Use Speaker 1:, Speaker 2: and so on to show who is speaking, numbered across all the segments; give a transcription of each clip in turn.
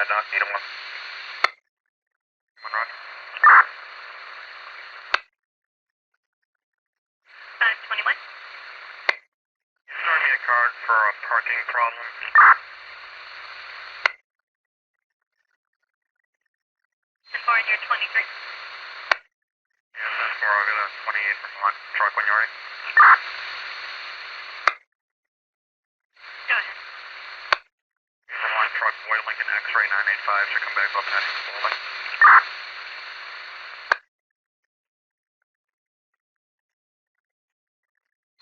Speaker 1: Doc, need one. One, Roger.
Speaker 2: 521.
Speaker 1: Start me a card for a parking problem.
Speaker 2: And forward your 23.
Speaker 1: Yes, that's for I'll get a 28 from one truck when you're ready.
Speaker 2: Go ahead.
Speaker 1: Here's a line truck, Boy Lincoln X-ray 985, should come back up and heading slowly.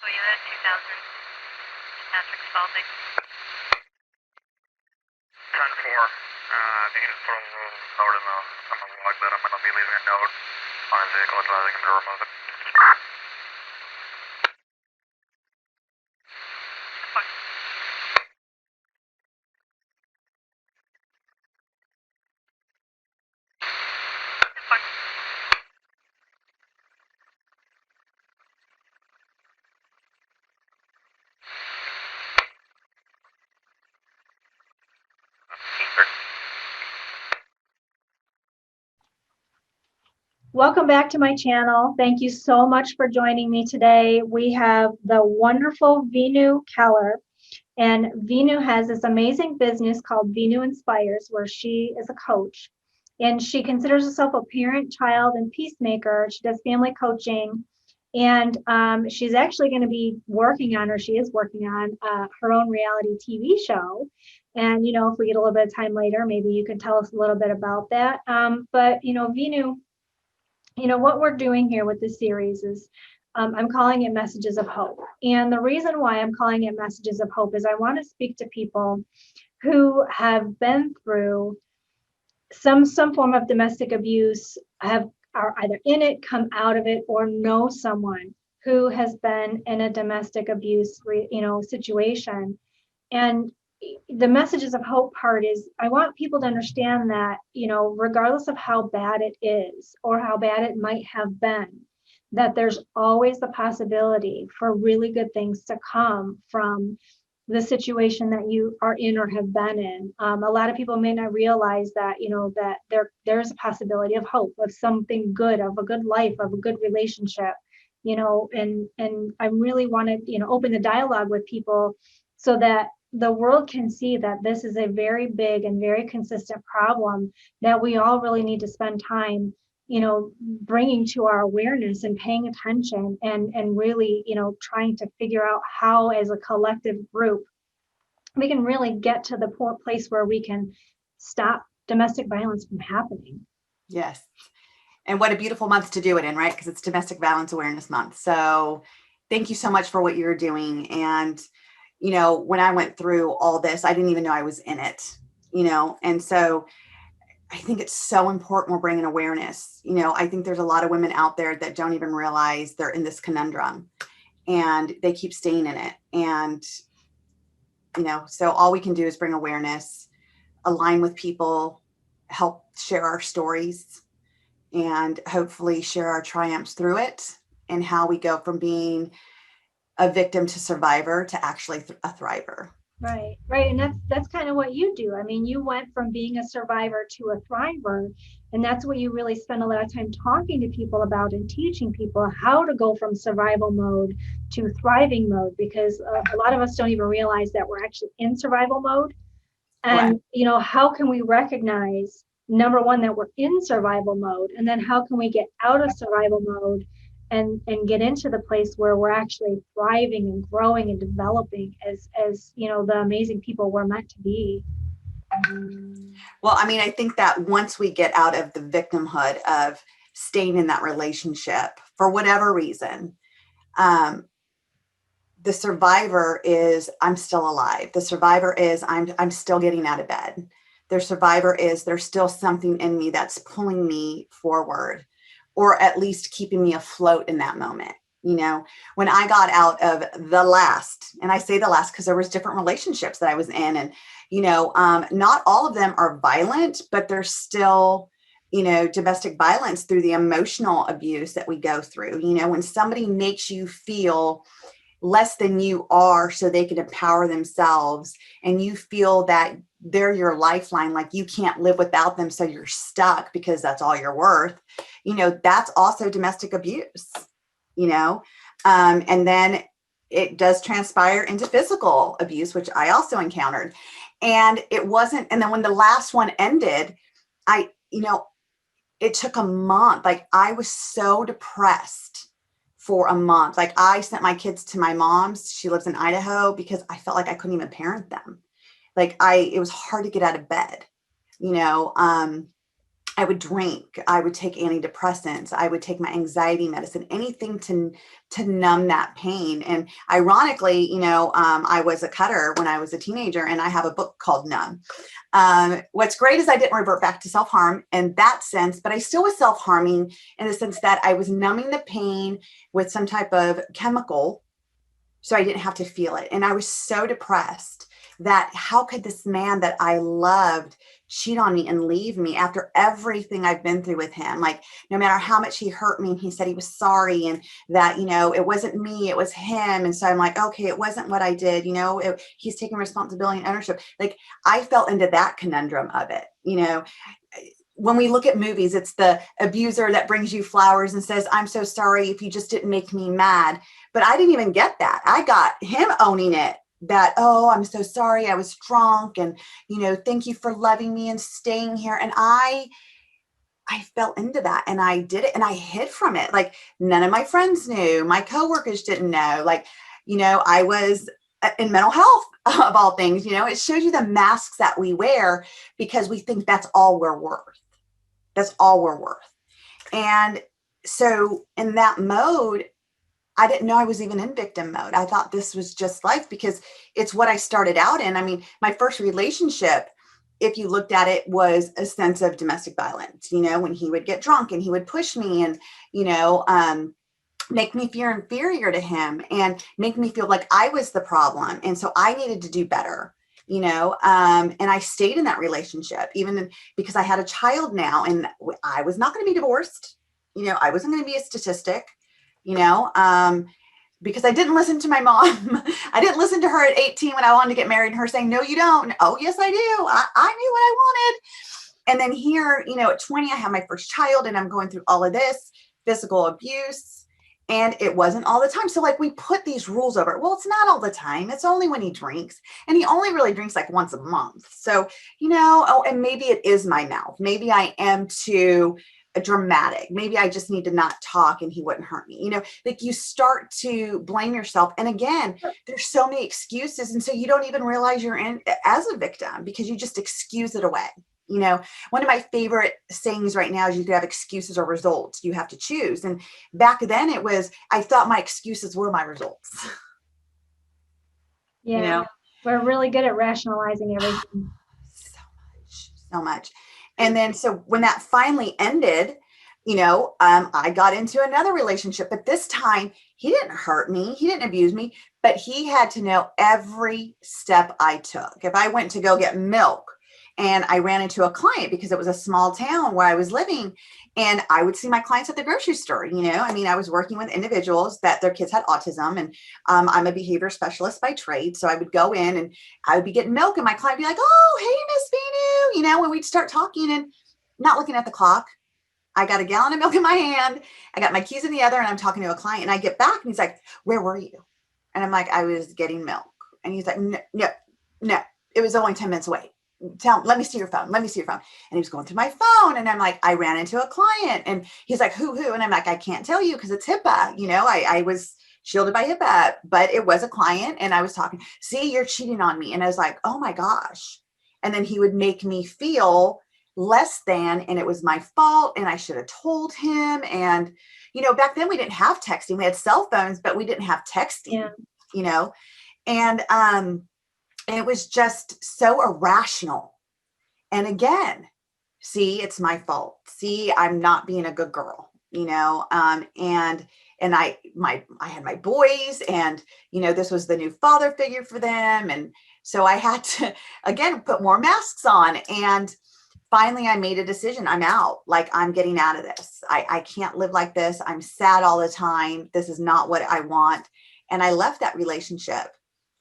Speaker 2: So you had 2000 Patrick Spalding.
Speaker 1: 10-4. If you can just put a little note in on the log that I'm going to be leaving a note on his vehicle advising him to remove it.
Speaker 3: Welcome back to my channel. Thank you so much for joining me today. We have the wonderful Veenu Keller, and Veenu has this amazing business called Veenu Inspires, where she is a coach, and she considers herself a parent, child, and peacemaker. She does family coaching, and she's actually going to be working on, or she is working on, her own reality TV show. And, you know, if we get a little bit of time later, maybe you could tell us a little bit about that. But, you know, Veenu, you know, what we're doing here with this series is I'm calling it Messages of Hope. And the reason why I'm calling it Messages of Hope is I want to speak to people who have been through some form of domestic abuse, are either in it, come out of it, or know someone who has been in a domestic abuse, situation. And the Messages of Hope part is I want people to understand that, you know, regardless of how bad it is or how bad it might have been, that there's always the possibility for really good things to come from the situation that you are in or have been in. A lot of people may not realize that, you know, that there's a possibility of hope, of something good, of a good life, of a good relationship, you know, and I really want to, you know, open the dialogue with people so that the world can see that this is a very big and very consistent problem that we all really need to spend time, you know, bringing to our awareness and paying attention and really, you know, trying to figure out how as a collective group we can really get to the place where we can stop domestic violence from happening.
Speaker 4: Yes. And what a beautiful month to do it in, right? Because it's Domestic Violence Awareness Month. So thank you so much for what you're doing. And you know, when I went through all this, I didn't even know I was in it, you know? And so I think it's so important we're bringing awareness. You know, I think there's a lot of women out there that don't even realize they're in this conundrum and they keep staying in it. And, you know, so all we can do is bring awareness, align with people, help share our stories, and hopefully share our triumphs through it and how we go from being a victim to survivor to actually a thriver.
Speaker 3: Right. And that's kind of what you do. I mean, you went from being a survivor to a thriver, and that's what you really spend a lot of time talking to people about and teaching people how to go from survival mode to thriving mode, because a lot of us don't even realize that we're actually in survival mode. And,
Speaker 4: Right.
Speaker 3: you know, how can we recognize, number one, that we're in survival mode, and then how can we get out of survival mode and get into the place where we're actually thriving and growing and developing as you know, the amazing people we're meant to be.
Speaker 4: Well, I mean, I think that once we get out of the victimhood of staying in that relationship for whatever reason, the survivor is I'm still alive. The survivor is I'm still getting out of bed. The survivor is there's still something in me that's pulling me forward, or at least keeping me afloat in that moment. You know, when I got out of the last, and I say the last because there was different relationships that I was in, and, you know, not all of them are violent, but there's still, you know, domestic violence through the emotional abuse that we go through. You know, when somebody makes you feel less than you are so they can empower themselves, and you feel that they're your lifeline, like you can't live without them, so you're stuck because that's all you're worth, that's also domestic abuse, and then it does transpire into physical abuse, which I also encountered. And it wasn't, and then when the last one ended, it took a month. Like I was so depressed for a month. Like I sent my kids to my mom's. She lives in Idaho, because I felt like I couldn't even parent them. Like it was hard to get out of bed. I would drink, I would take antidepressants, I would take my anxiety medicine, anything to numb that pain. And ironically, I was a cutter when I was a teenager, and I have a book called Numb. What's great is I didn't revert back to self-harm in that sense, but I still was self-harming in the sense that I was numbing the pain with some type of chemical, so I didn't have to feel it. And I was so depressed that how could this man that I loved cheat on me and leave me after everything I've been through with him? Like, no matter how much he hurt me, and he said he was sorry, and that, it wasn't me, it was him. And so I'm like, okay, it wasn't what I did, he's taking responsibility and ownership. Like I fell into that conundrum of it. When we look at movies, it's the abuser that brings you flowers and says, I'm so sorry if you just didn't make me mad. But I didn't even get that. I got him owning it. That, oh, I'm so sorry, I was drunk, and, thank you for loving me and staying here. And I fell into that, and I did it, and I hid from it. Like none of my friends knew, my coworkers didn't know. Like, I was in mental health of all things. It shows you the masks that we wear because we think that's all we're worth. That's all we're worth. And so in that mode, I didn't know I was even in victim mode. I thought this was just life because it's what I started out in. I mean, my first relationship, if you looked at it, was a sense of domestic violence, when he would get drunk and he would push me and, make me feel inferior to him and make me feel like I was the problem. And so I needed to do better, and I stayed in that relationship, even because I had a child now, and I was not going to be divorced. I wasn't going to be a statistic. Because I didn't listen to my mom. I didn't listen to her at 18 when I wanted to get married, and her saying, no, you don't. Oh, yes, I do. I knew what I wanted. And then here, at 20, I have my first child, and I'm going through all of this physical abuse, and it wasn't all the time. So like we put these rules over it. Well, it's not all the time. It's only when he drinks, and he only really drinks like once a month. So, and maybe it is my mouth. Maybe I am too dramatic. Maybe I just need to not talk and he wouldn't hurt me. Like you start to blame yourself. And again, there's so many excuses. And so you don't even realize you're in as a victim because you just excuse it away. One of my favorite sayings right now is you could have excuses or results. You have to choose. And back then it was, I thought my excuses were my results.
Speaker 3: Yeah. We're really good at rationalizing everything.
Speaker 4: So much. And then, so when that finally ended, I got into another relationship, but this time he didn't hurt me. He didn't abuse me, but he had to know every step I took. If I went to go get milk and I ran into a client because it was a small town where I was living, and I would see my clients at the grocery store, I was working with individuals that their kids had autism, and I'm a behavior specialist by trade. So I would go in and I would be getting milk, and my client would be like, oh, hey, Miss Veenu, when we'd start talking and not looking at the clock. I got a gallon of milk in my hand. I got my keys in the other, and I'm talking to a client, and I get back and he's like, where were you? And I'm like, I was getting milk. And he's like, no, it was only 10 minutes away. Let me see your phone. Let me see your phone. And he was going through my phone, and I'm like, I ran into a client, and he's like, who? And I'm like, I can't tell you because it's HIPAA. I was shielded by HIPAA, but it was a client, and I was talking, see, you're cheating on me. And I was like, oh my gosh. And then he would make me feel less than, and it was my fault, and I should have told him. And, back then we didn't have texting. We had cell phones, but we didn't have texting, and it was just so irrational. And again, see, it's my fault. See, I'm not being a good girl, and I had my boys, and, this was the new father figure for them. And so I had to, again, put more masks on. And finally I made a decision. I'm out. Like, I'm getting out of this. I can't live like this. I'm sad all the time. This is not what I want. And I left that relationship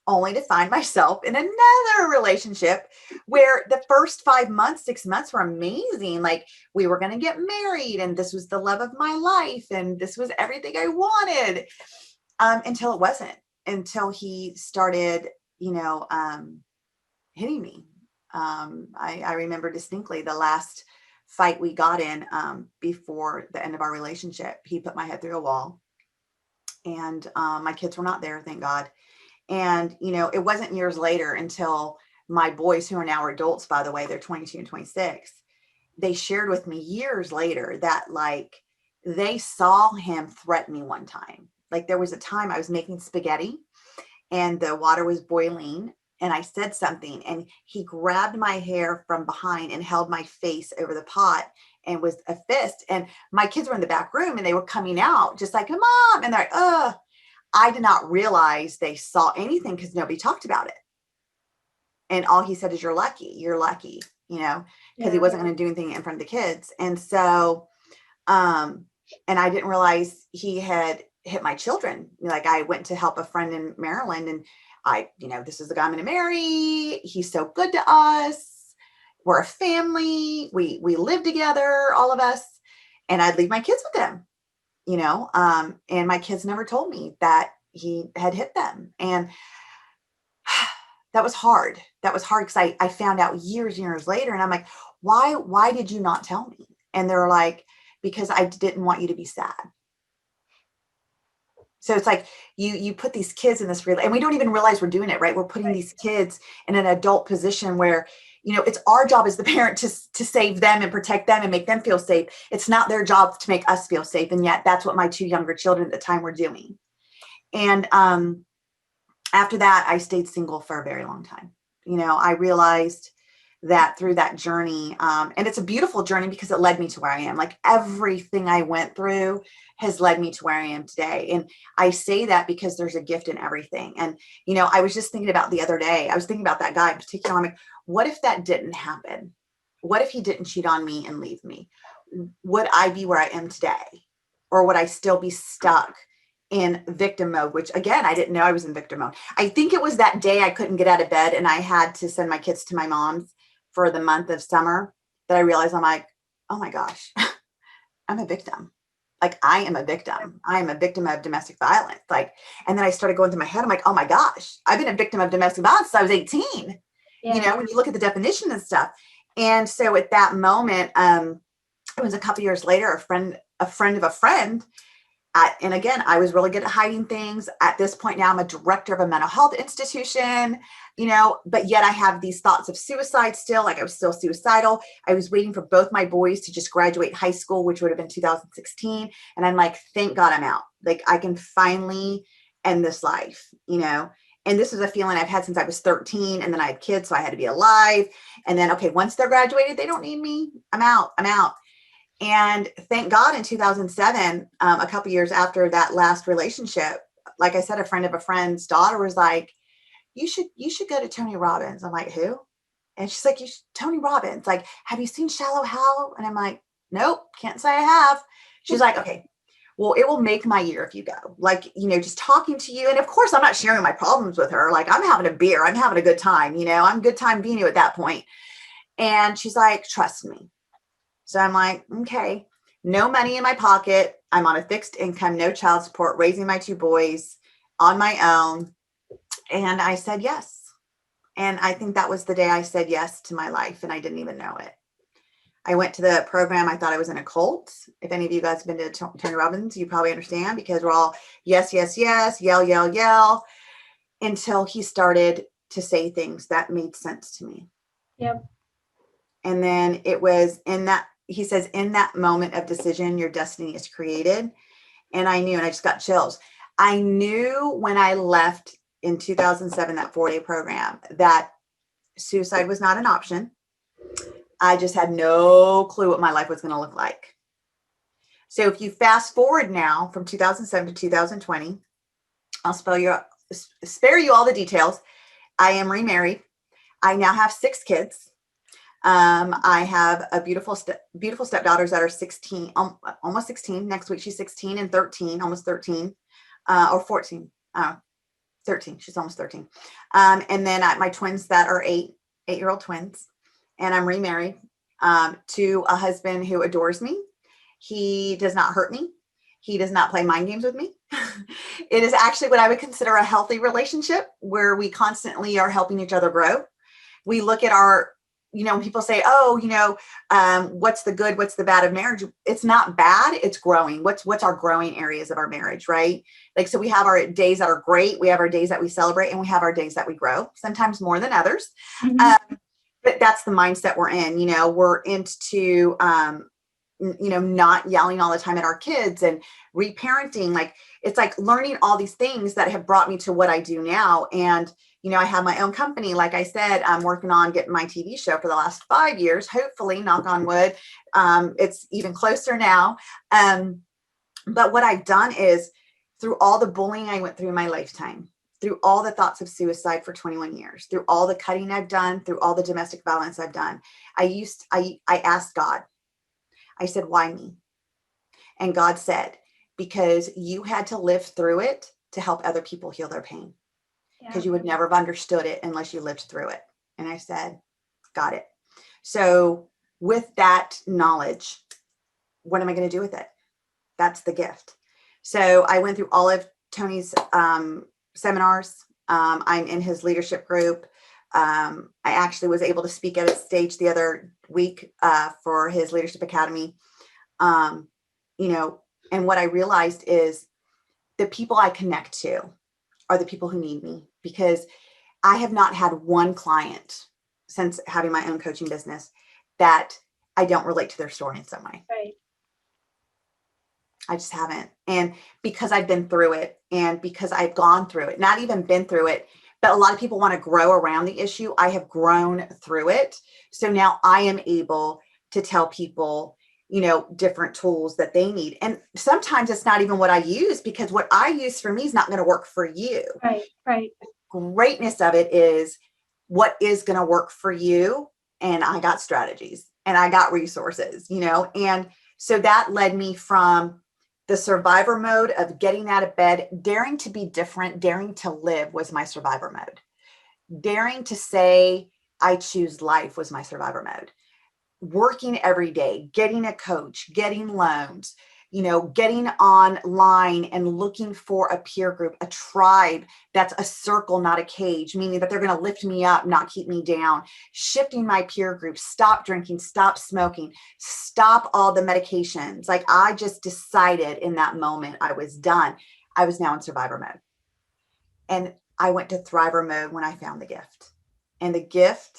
Speaker 4: only to find myself in another relationship where the first 5 months, 6 months were amazing. Like we were going to get married and this was the love of my life. And this was everything I wanted, until it wasn't, until he started, hitting me. I remember distinctly the last fight we got in, before the end of our relationship. He put my head through a wall, and my kids were not there, thank God. And, it wasn't years later until my boys, who are now adults, by the way, they're 22 and 26, they shared with me years later that like they saw him threaten me one time. Like there was a time I was making spaghetti and the water was boiling and I said something and he grabbed my hair from behind and held my face over the pot and was a fist. And my kids were in the back room and they were coming out just like, Mom. And they're like, ugh. I did not realize they saw anything because nobody talked about it. And all he said is, you're lucky, because he wasn't going to do anything in front of the kids. And so, and I didn't realize he had hit my children. Like I went to help a friend in Maryland and this is the guy I'm going to marry. He's so good to us. We're a family. We live together, all of us. And I'd leave my kids with him. And my kids never told me that he had hit them. And that was hard. That was hard because I found out years later and I'm like, why did you not tell me? And they're like, because I didn't want you to be sad. So it's like you put these kids in this real, and we don't even realize we're doing it, right? We're putting these kids in an adult position where it's our job as the parent to save them and protect them and make them feel safe. It's not their job to make us feel safe. And yet that's what my two younger children at the time were doing. And after that, I stayed single for a very long time. I realized that through that journey, and it's a beautiful journey because it led me to where I am. Like everything I went through has led me to where I am today. And I say that because there's a gift in everything. And, I was just thinking about the other day, I was thinking about that guy in particular. I'm like, what if that didn't happen? What if he didn't cheat on me and leave me? Would I be where I am today? Or would I still be stuck in victim mode, which again, I didn't know I was in victim mode. I think it was that day I couldn't get out of bed and I had to send my kids to my mom's for the month of summer that I realized I'm like, oh my gosh, I'm a victim. Like I am a victim. I am a victim of domestic violence. And then I started going through my head. I'm like, oh my gosh, I've been a victim of domestic violence since I was 18.
Speaker 3: Yeah.
Speaker 4: When you look at the definition and stuff. And so at that moment, it was a couple years later, a friend of a friend. And again, I was really good at hiding things. At this point now, I'm a director of a mental health institution, but yet I have these thoughts of suicide still. Like I was still suicidal. I was waiting for both my boys to just graduate high school, which would have been 2016. And I'm like, thank God I'm out. Like I can finally end this life, and this is a feeling I've had since I was 13. And then I had kids, so I had to be alive. And then, okay, once they're graduated, they don't need me. I'm out. And thank God in 2007, a couple years after that last relationship, like I said, a friend of a friend's daughter was like, you should go to Tony Robbins. I'm like, who? And she's like, Tony Robbins. Like, have you seen Shallow Hal? And I'm like, nope, can't say I have. She's like, okay, well, it will make my year if you go. Like, just talking to you. And of course, I'm not sharing my problems with her. Like, I'm having a beer. I'm having a good time. I'm good time Veenu at that point. And she's like, trust me. So I'm like, okay, no money in my pocket. I'm on a fixed income, no child support, raising my two boys on my own. And I said yes. And I think that was the day I said yes to my life. And I didn't even know it. I went to the program. I thought I was in a cult. If any of you guys have been to Tony Robbins, you probably understand because we're all yes, yes, yes, yell, yell, yell, until he started to say things that made sense to me.
Speaker 3: Yep.
Speaker 4: And then it was he says, in that moment of decision, your destiny is created. And I knew, and I just got chills. I knew when I left in 2007, that 4-day program, that suicide was not an option. I just had no clue what my life was going to look like. So if you fast forward now from 2007 to 2020, I'll spare you all the details. I am remarried. I now have 6 kids. I have a beautiful stepdaughters that are 16, almost 16. Next week, she's 16 and 13, almost 13, or 14. 13. She's almost 13. And then my twins that are 8-year-old twins. And I'm remarried to a husband who adores me. He does not hurt me. He does not play mind games with me. It is actually what I would consider a healthy relationship where we constantly are helping each other grow. We look at our, when people say, oh, what's the good, what's the bad of marriage? It's not bad. It's growing. What's our growing areas of our marriage, right? Like, so we have our days that are great. We have our days that we celebrate, and we have our days that we grow, sometimes more than others.
Speaker 3: Mm-hmm.
Speaker 4: But that's the mindset we're in. We're into, not yelling all the time at our kids and reparenting. Like, it's like learning all these things that have brought me to what I do now. And, I have my own company. Like I said, I'm working on getting my TV show for the last 5 years, hopefully, knock on wood. It's even closer now. But what I've done is, through all the bullying I went through in my lifetime, through all the thoughts of suicide for 21 years, through all the cutting I've done, through all the domestic violence I've done, I asked God, I said, why me? And God said, because you had to live through it to help other people heal their pain. Because you would never have understood it unless you lived through it. And I said, got it. So with that knowledge, what am I going to do with it? That's the gift. So I went through all of Tony's seminars. I'm in his leadership group. I actually was able to speak at a stage the other week for his Leadership Academy. And what I realized is the people I connect to are the people who need me, because I have not had one client since having my own coaching business that I don't relate to their story in some way.
Speaker 3: Right.
Speaker 4: I just haven't. And because I've been through it, and because I've gone through it, not even been through it, but a lot of people want to grow around the issue. I have grown through it. So now I am able to tell people, different tools that they need. And sometimes it's not even what I use, because what I use for me is not going to work for you.
Speaker 3: Right.
Speaker 4: Greatness of it is what is going to work for you. And I got strategies and I got resources, and so that led me from the survivor mode of getting out of bed, daring to be different, daring to live was my survivor mode. Daring to say, I choose life was my survivor mode. Working every day, getting a coach, getting loans, getting online and looking for a peer group, a tribe that's a circle, not a cage, meaning that they're going to lift me up, not keep me down, shifting my peer group, stop drinking, stop smoking, stop all the medications. Like, I just decided in that moment I was done. I was now in survivor mode. And I went to thriver mode when I found the gift. And the gift,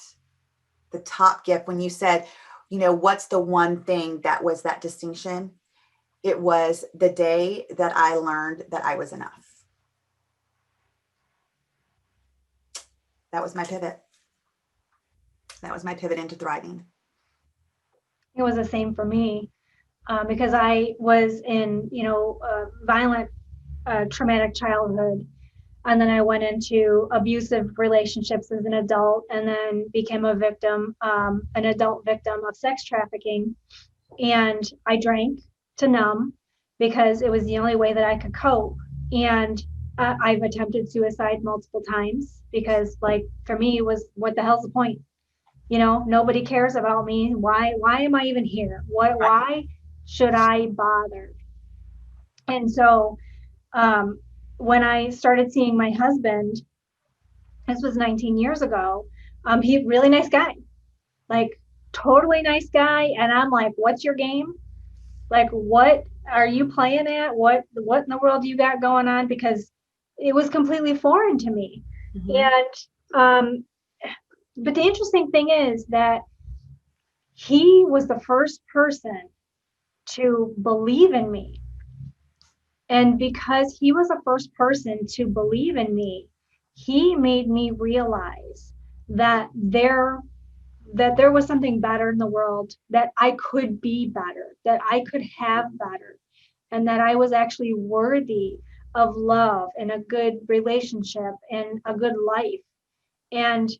Speaker 4: the top gift, when you said, what's the one thing that was that distinction? It was the day that I learned that I was enough. That was my pivot. That was my pivot into thriving.
Speaker 3: It was the same for me, because I was in, violent, traumatic childhood. And then I went into abusive relationships as an adult, and then became a victim, an adult victim of sex trafficking. And I drank to numb, because it was the only way that I could cope. And I've attempted suicide multiple times, because, like, for me, it was, what the hell's the point? Nobody cares about me. Why am I even here? Why should I bother? And so, when I started seeing my husband, this was 19 years ago, he really nice guy, like, totally nice guy. And I'm like, what's your game? Like, what are you playing at? What in the world you got going on? Because it was completely foreign to me. Mm-hmm. And but the interesting thing is that he was the first person to believe in me. And because he was the first person to believe in me, he made me realize that there was something better in the world, that I could be better, that I could have better, and that I was actually worthy of love and a good relationship and a good life. And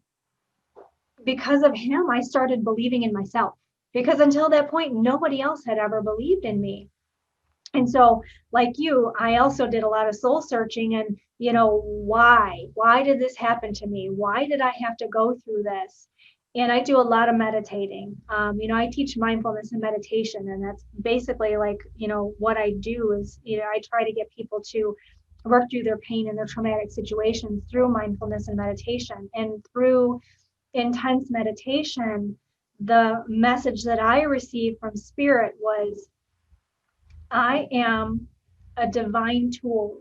Speaker 3: because of him, I started believing in myself, because until that point, nobody else had ever believed in me. And so, like you, I also did a lot of soul searching and, why did this happen to me? Why did I have to go through this? And I do a lot of meditating. I teach mindfulness and meditation, and that's basically like, what I do is, I try to get people to work through their pain and their traumatic situations through mindfulness and meditation. And through intense meditation, the message that I received from spirit was, I am a divine tool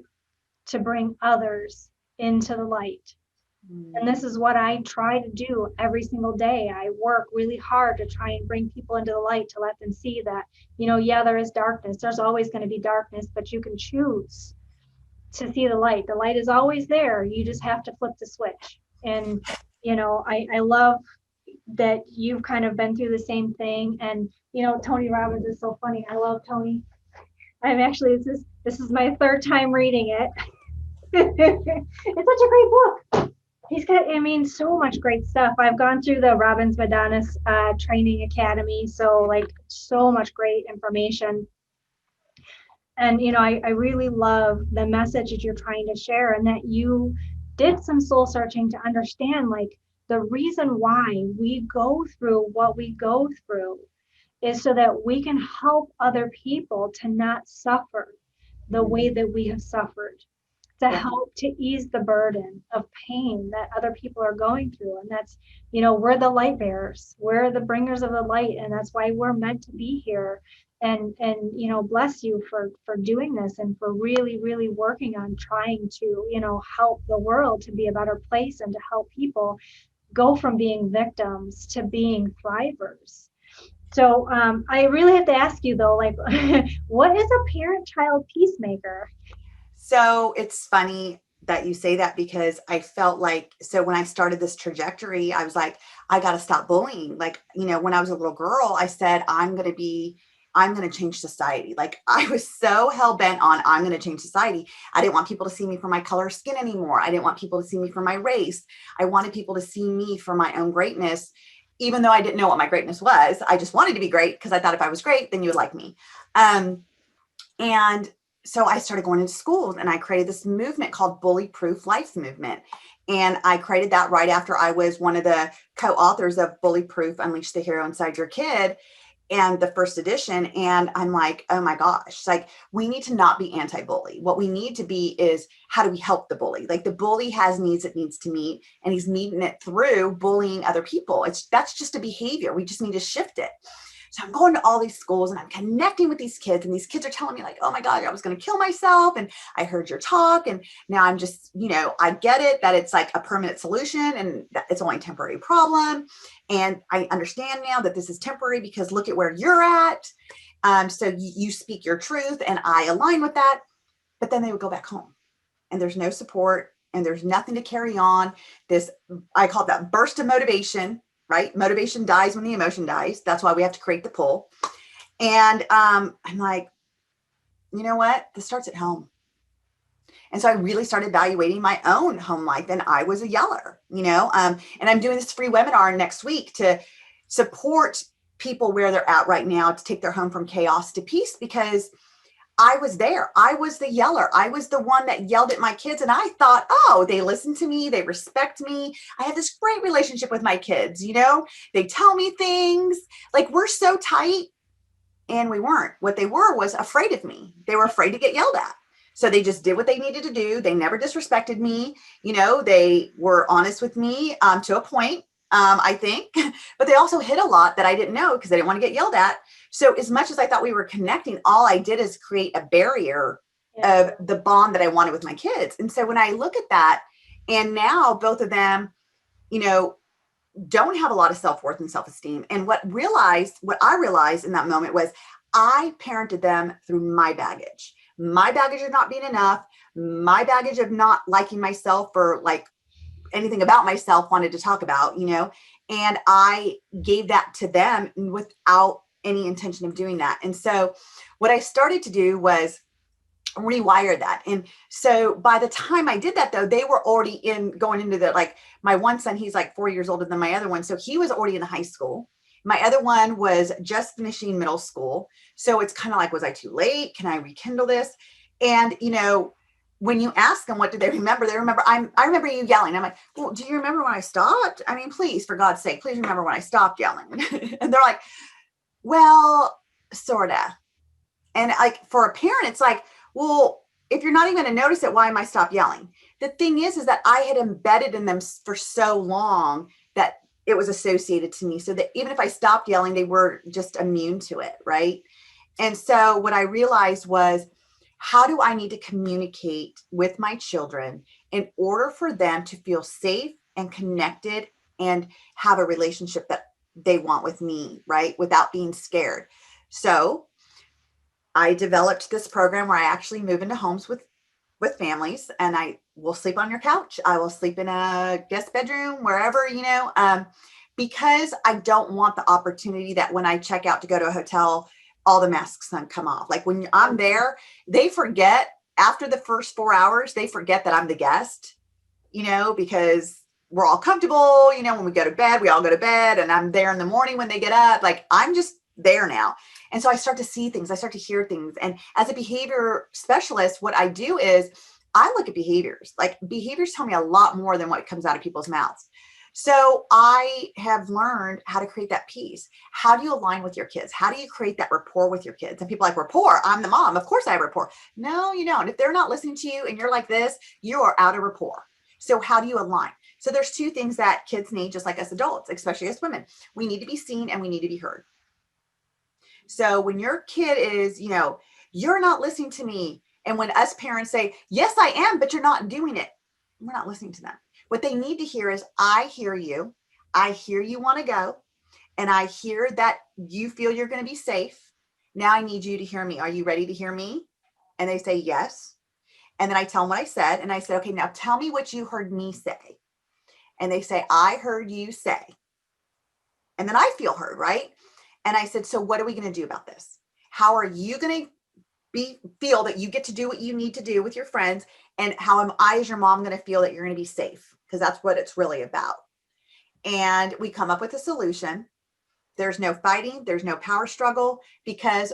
Speaker 3: to bring others into the light. And this is what I try to do every single day. I work really hard to try and bring people into the light, to let them see that, yeah, there is darkness. There's always going to be darkness, but you can choose to see the light. The light is always there. You just have to flip the switch. And, I love that you've kind of been through the same thing. And, Tony Robbins is so funny. I love Tony. I'm actually, this is my third time reading it. It's such a great book. He's got, so much great stuff. I've gone through the Robbins Madanis Training Academy, so like so much great information. And I really love the message that you're trying to share, and that you did some soul searching to understand like the reason why we go through what we go through is so that we can help other people to not suffer the way that we have suffered, to help to ease the burden of pain that other people are going through. And that's, we're the light bearers, we're the bringers of the light, and that's why we're meant to be here. And bless you for doing this, and for really, really working on trying to, help the world to be a better place, and to help people go from being victims to being thrivers. So I really have to ask you though, like, what is a parent-child peacemaker?
Speaker 4: So it's funny that you say that, because I felt like, so when I started this trajectory, I was like, I got to stop bullying. Like, when I was a little girl, I said, I'm going to change society. Like, I was so hell bent on, I'm going to change society. I didn't want people to see me for my color of skin anymore. I didn't want people to see me for my race. I wanted people to see me for my own greatness, even though I didn't know what my greatness was. I just wanted to be great, because I thought if I was great, then you would like me. And so I started going into schools, and I created this movement called Bully Proof Life Movement. And I created that right after I was one of the co-authors of Bully Proof Unleash the Hero Inside Your Kid, and the first edition. And I'm like, oh my gosh, like, we need to not be anti-bully. What we need to be is, how do we help the bully? Like, the bully has needs it needs to meet, and he's meeting it through bullying other people. That's just a behavior. We just need to shift it. So I'm going to all these schools, and I'm connecting with these kids, and these kids are telling me like, oh my God, I was going to kill myself. And I heard your talk, and now I'm just, I get it, that it's like a permanent solution, and that it's only a temporary problem. And I understand now that this is temporary, because look at where you're at. So you speak your truth, and I align with that. But then they would go back home, and there's no support, and there's nothing to carry on. This, I call it that burst of motivation. Right? Motivation dies when the emotion dies. That's why we have to create the pull. And I'm like, you know what? This starts at home. And so I really started evaluating my own home life. And I was a yeller, and I'm doing this free webinar next week to support people where they're at right now, to take their home from chaos to peace, because I was there. I was the yeller. I was the one that yelled at my kids. And I thought, oh, they listen to me. They respect me. I have this great relationship with my kids. They tell me things, like, we're so tight. And we weren't. What they were was afraid of me. They were afraid to get yelled at. So they just did what they needed to do. They never disrespected me. They were honest with me to a point. I think, but they also hid a lot that I didn't know, because they didn't want to get yelled at. So as much as I thought we were connecting, all I did is create a barrier of the bond that I wanted with my kids. And so when I look at that, and now both of them, don't have a lot of self-worth and self-esteem. And what I realized in that moment was, I parented them through my baggage of not being enough, my baggage of not liking myself, or like anything about myself wanted to talk about, and I gave that to them without any intention of doing that. And so what I started to do was rewire that. And so by the time I did that, though, they were already going into the, like, my one son, he's like 4 years older than my other one. So he was already in high school. My other one was just finishing middle school. So it's kind of like, was I too late? Can I rekindle this? And, when you ask them, what do they remember? They remember, I remember you yelling. I'm like, well, do you remember when I stopped? I mean, please, for God's sake, please remember when I stopped yelling. And they're like, well, sort of. And like for a parent, it's like, well, if you're not even going to notice it, why am I stop yelling? The thing is that I had embedded in them for so long that it was associated to me. So that even if I stopped yelling, they were just immune to it. Right. And so what I realized was, how do I need to communicate with my children in order for them to feel safe and connected and have a relationship that they want with me, right? Without being scared. So I developed this program where I actually move into homes with families, and I will sleep on your couch. I will sleep in a guest bedroom, wherever, because I don't want the opportunity that when I check out to go to a hotel, all the masks come off. Like when I'm there, they forget after the first 4 hours, they forget that I'm the guest, because we're all comfortable, when we go to bed, we all go to bed, and I'm there in the morning when they get up, like I'm just there now. And so I start to see things, I start to hear things. And as a behavior specialist, what I do is I look at behaviors. Like behaviors tell me a lot more than what comes out of people's mouths. So I have learned how to create that peace. How do you align with your kids? How do you create that rapport with your kids? And people are like, rapport, I'm the mom. Of course I have rapport. No, you don't. If they're not listening to you and you're like this, you are out of rapport. So how do you align? So there's two things that kids need, just like us adults, especially as women. We need to be seen and we need to be heard. So when your kid is, you're not listening to me. And when us parents say, yes, I am, but you're not doing it, we're not listening to them. What they need to hear is, I hear you. I hear you want to go. And I hear that you feel you're going to be safe. Now I need you to hear me. Are you ready to hear me? And they say, yes. And then I tell them what I said. And I said, okay, now tell me what you heard me say. And they say, I heard you say. And then I feel heard, right? And I said, so what are we going to do about this? How are you going to feel that you get to do what you need to do with your friends? And how am I as your mom going to feel that you're going to be safe? Because that's what it's really about. And we come up with a solution. There's no fighting. There's no power struggle, because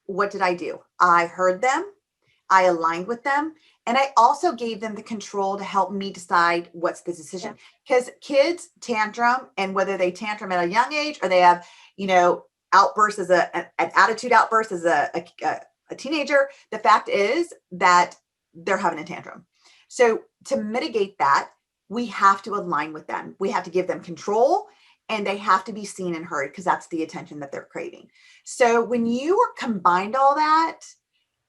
Speaker 4: what did I do? I heard them. I aligned with them. And I also gave them the control to help me decide what's the decision. Because kids tantrum, and whether they tantrum at a young age or they have, outbursts as an attitude outburst as a teenager, the fact is that they're having a tantrum. So to mitigate that, we have to align with them. We have to give them control, and they have to be seen and heard, because that's the attention that they're craving. So when you combined all that,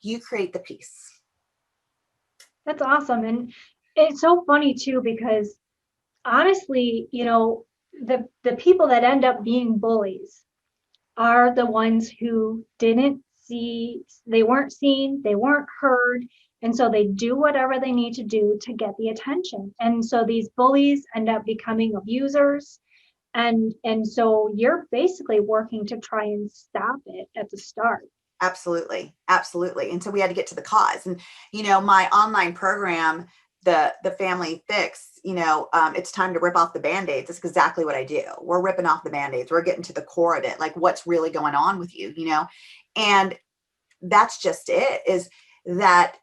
Speaker 4: you create the peace.
Speaker 3: That's awesome. And it's so funny too, because honestly, the people that end up being bullies are the ones who they weren't seen, they weren't heard. And so they do whatever they need to do to get the attention. And so these bullies end up becoming abusers. And so you're basically working to try and stop it at the start.
Speaker 4: Absolutely. Absolutely. And so we had to get to the cause. And, my online program, the Family Fix, it's time to rip off the Band-Aids. That's exactly what I do. We're ripping off the Band-Aids. We're getting to the core of it. Like, what's really going on with you, and that's just it, is that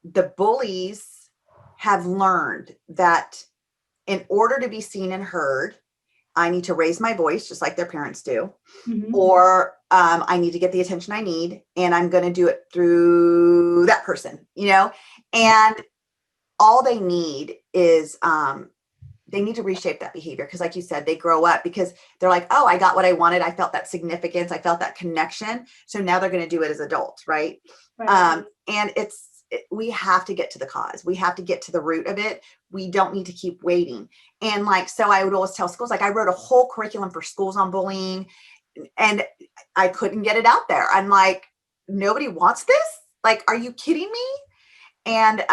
Speaker 4: the bullies have learned that in order to be seen and heard, I need to raise my voice just like their parents do, or I need to get the attention I need, and I'm going to do it through that person, and all they need is they need to reshape that behavior. Because like you said, they grow up because they're like, oh, I got what I wanted. I felt that significance. I felt that connection. So now they're going to do it as adults. Right. And we have to get to the cause. We have to get to the root of it. We don't need to keep waiting. And so I would always tell schools, I wrote a whole curriculum for schools on bullying, and I couldn't get it out there. I'm like, nobody wants this? Are you kidding me? And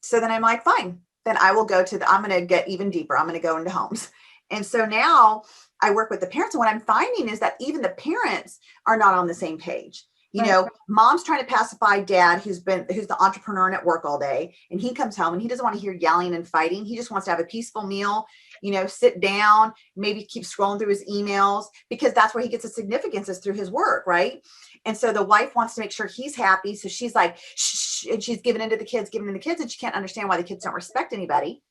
Speaker 4: so then I'm like, fine, then I will go I'm going to get even deeper. I'm going to go into homes. And so now I work with the parents. And what I'm finding is that even the parents are not on the same page. Mom's trying to pacify dad, who's the entrepreneur and at work all day. And he comes home and he doesn't want to hear yelling and fighting. He just wants to have a peaceful meal, sit down, maybe keep scrolling through his emails, because that's where he gets his significance, is through his work, right? And so the wife wants to make sure he's happy. So she's like, shh, and she's giving into the kids, and she can't understand why the kids don't respect anybody.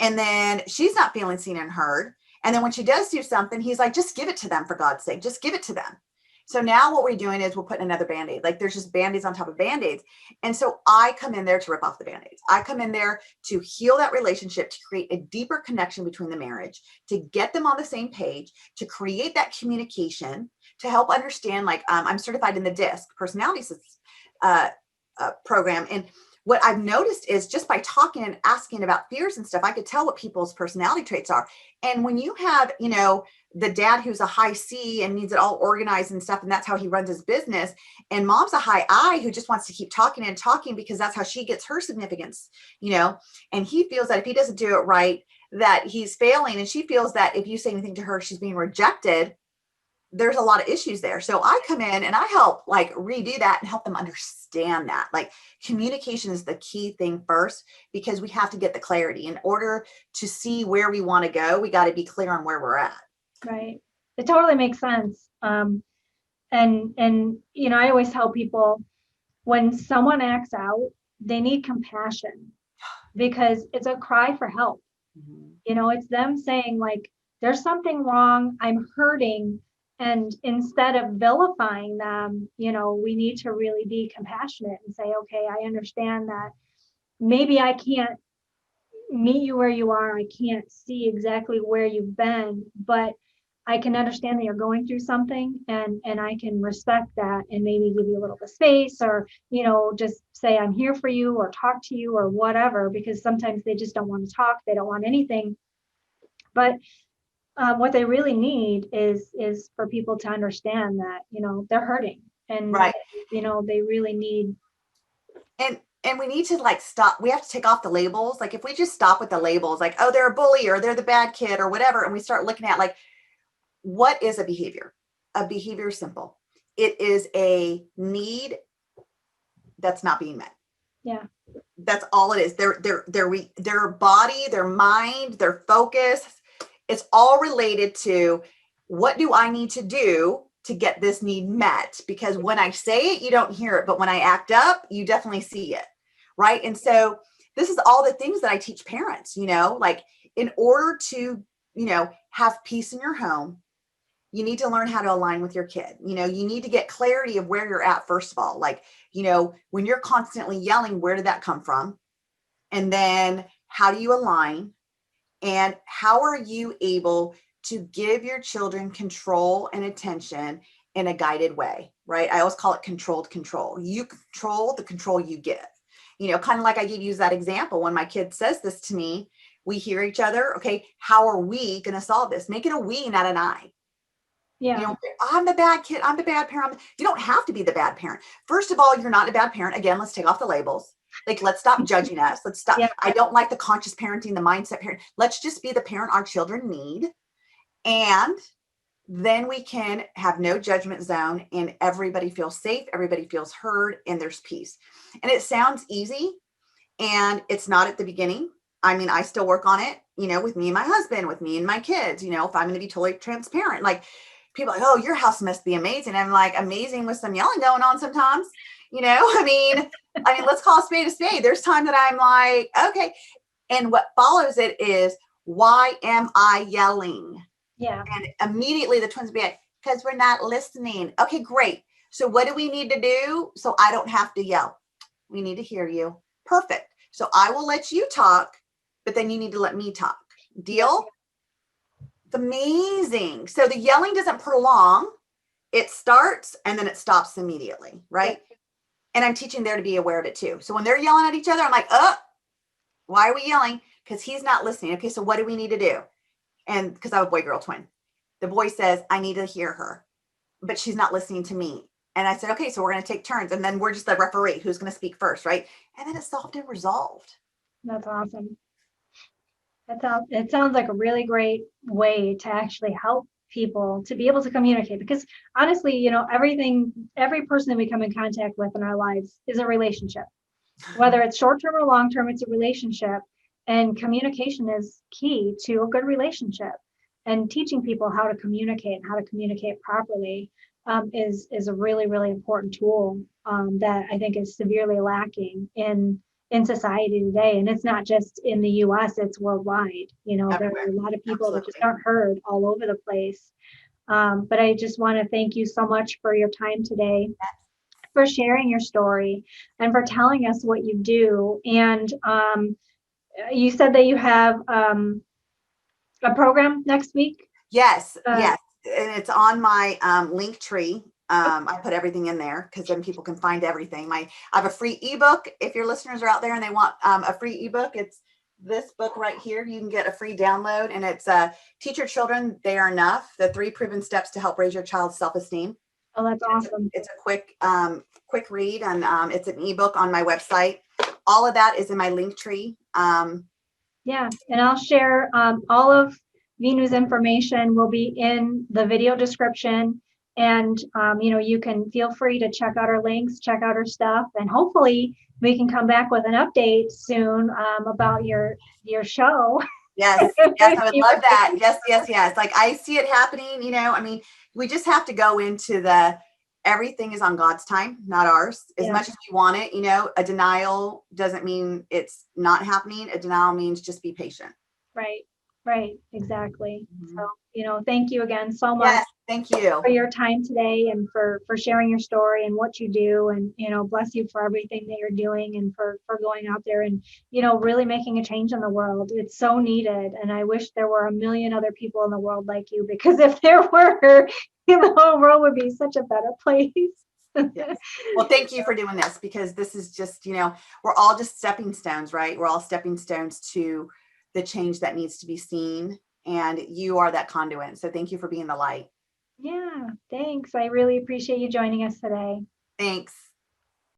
Speaker 4: And then she's not feeling seen and heard. And then when she does do something, he's like, just give it to them, for God's sake, just give it to them. So now what we're doing is we're putting another Band-Aid, like there's just Band-Aids on top of Band-Aids. And so I come in there to rip off the Band-Aids. I come in there to heal that relationship, to create a deeper connection between the marriage, to get them on the same page, to create that communication, to help understand, like I'm certified in the DISC personality program. And what I've noticed is just by talking and asking about fears and stuff, I could tell what people's personality traits are. And when you have, the dad who's a high C and needs it all organized and stuff, and that's how he runs his business, and mom's a high I who just wants to keep talking and talking because that's how she gets her significance, and he feels that if he doesn't do it right, that he's failing. And she feels that if you say anything to her, she's being rejected. There's a lot of issues there. So I come in and I help like redo that and help them understand that like communication is the key thing first, because we have to get the clarity in order to see where we want to go. We got to be clear on where we're at.
Speaker 3: Right. It totally makes sense. And I always tell people, when someone acts out, they need compassion, because it's a cry for help.
Speaker 4: Mm-hmm.
Speaker 3: It's them saying like, there's something wrong, I'm hurting. And instead of vilifying them, we need to really be compassionate and say, okay, I understand that maybe I can't meet you where you are. I can't see exactly where you've been, but I can understand that you're going through something, and I can respect that, and maybe give you a little bit of space, or, just say I'm here for you, or talk to you, or whatever, because sometimes they just don't want to talk. They don't want anything. But what they really need is for people to understand that, they're hurting, and
Speaker 4: right.
Speaker 3: They really need.
Speaker 4: And we need to like stop. We have to take off the labels. Like if we just stop with the labels, like, oh, they're a bully, or they're the bad kid, or whatever. And we start looking at like, what is a behavior? A behavior is simple. It is a need that's not being met.
Speaker 3: Yeah.
Speaker 4: That's all it is. Their body, their mind, their focus, it's all related to, what do I need to do to get this need met? Because when I say it, you don't hear it, but when I act up, you definitely see it. Right. And so this is all the things that I teach parents, like in order to, have peace in your home, you need to learn how to align with your kid. You need to get clarity of where you're at, first of all. Like, when you're constantly yelling, where did that come from? And then how do you align? And how are you able to give your children control and attention in a guided way, right? I always call it controlled control. You control the control you give. Kind of like I use that example. When my kid says this to me, we hear each other. Okay, how are we going to solve this? Make it a we, not an I.
Speaker 3: Yeah.
Speaker 4: I'm the bad kid. I'm the bad parent. You don't have to be the bad parent. First of all, you're not a bad parent. Again, let's take off the labels. Like, let's stop judging us. Let's stop.
Speaker 3: Yeah.
Speaker 4: I don't like the conscious parenting, the mindset parent. Let's just be the parent our children need. And then we can have no judgment zone, and everybody feels safe. Everybody feels heard, and there's peace. And it sounds easy, and it's not at the beginning. I mean, I still work on it, with me and my husband, with me and my kids, if I'm going to be totally transparent, like, people are like, oh, your house must be amazing. I'm like, amazing with some yelling going on sometimes, I mean, let's call a spade a spade. There's time that I'm like, okay. And what follows it is, why am I yelling?
Speaker 3: Yeah.
Speaker 4: And immediately the twins be like, because we're not listening. Okay, great. So what do we need to do so I don't have to yell? We need to hear you. Perfect. So I will let you talk, but then you need to let me talk. Deal? It's amazing. So the yelling doesn't prolong. It starts and then it stops immediately, right? Yeah. And I'm teaching there to be aware of it too. So when they're yelling at each other, I'm like, why are we yelling? Because he's not listening. Okay, so what do we need to do? And because I have a boy-girl twin. The boy says, I need to hear her, but she's not listening to me. And I said, okay, so we're going to take turns. And then we're just the referee who's going to speak first, right? And then it's solved and resolved.
Speaker 3: That's awesome. It sounds like a really great way to actually help people to be able to communicate, because honestly, every person that we come in contact with in our lives is a relationship, whether it's short-term or long-term, it's a relationship. And communication is key to a good relationship. And teaching people how to communicate and how to communicate properly is a really, really important tool that I think is severely lacking in society today. And it's not just in the US, it's worldwide. You know, there are
Speaker 4: Everywhere.
Speaker 3: a lot of people that just
Speaker 4: Absolutely.
Speaker 3: aren't heard all over the place. But I just want to thank you so much for your time today, for sharing your story, and for telling us what you do. And you said that you have a program next week.
Speaker 4: Yes,
Speaker 3: Uh,
Speaker 4: yes. And it's on my link tree. I put everything in there because then people can find everything. I have a free ebook. If your listeners are out there and they want a free ebook, it's this book right here. You can get a free download, and it's Teach Your Children They Are Enough: The 3 Proven Steps to Help Raise Your Child's Self-Esteem.
Speaker 3: oh, that's awesome.
Speaker 4: It's a quick read, and it's an ebook on my website. All of that is in my link tree.
Speaker 3: Yeah, and I'll share all of Veenu's information will be in the video description. And, you can feel free to check out our links, check out our stuff, and hopefully we can come back with an update soon about your show.
Speaker 4: Yes, yes, I would love that. Yes, yes, yes. Like I see it happening, I mean, we just have to go into everything is on God's time, not ours. As
Speaker 3: Yeah.
Speaker 4: much as we want it, a denial doesn't mean it's not happening. A denial means just be patient.
Speaker 3: Right, exactly.
Speaker 4: Mhm.
Speaker 3: So, thank you again so much
Speaker 4: Yes, thank you.
Speaker 3: for your time today, and for sharing your story and what you do. And bless you for everything that you're doing, and for going out there and really making a change in the world. It's so needed, and I wish there were a million other people in the world like you, because if there were, the whole world would be such a better place.
Speaker 4: Yes. Well, thank you for doing this, because this is just, we're all just stepping stones, right? We're all stepping stones to the change that needs to be seen, and you are that conduit. So thank you for being the light.
Speaker 3: Yeah, thanks. I really appreciate you joining us today.
Speaker 4: Thanks.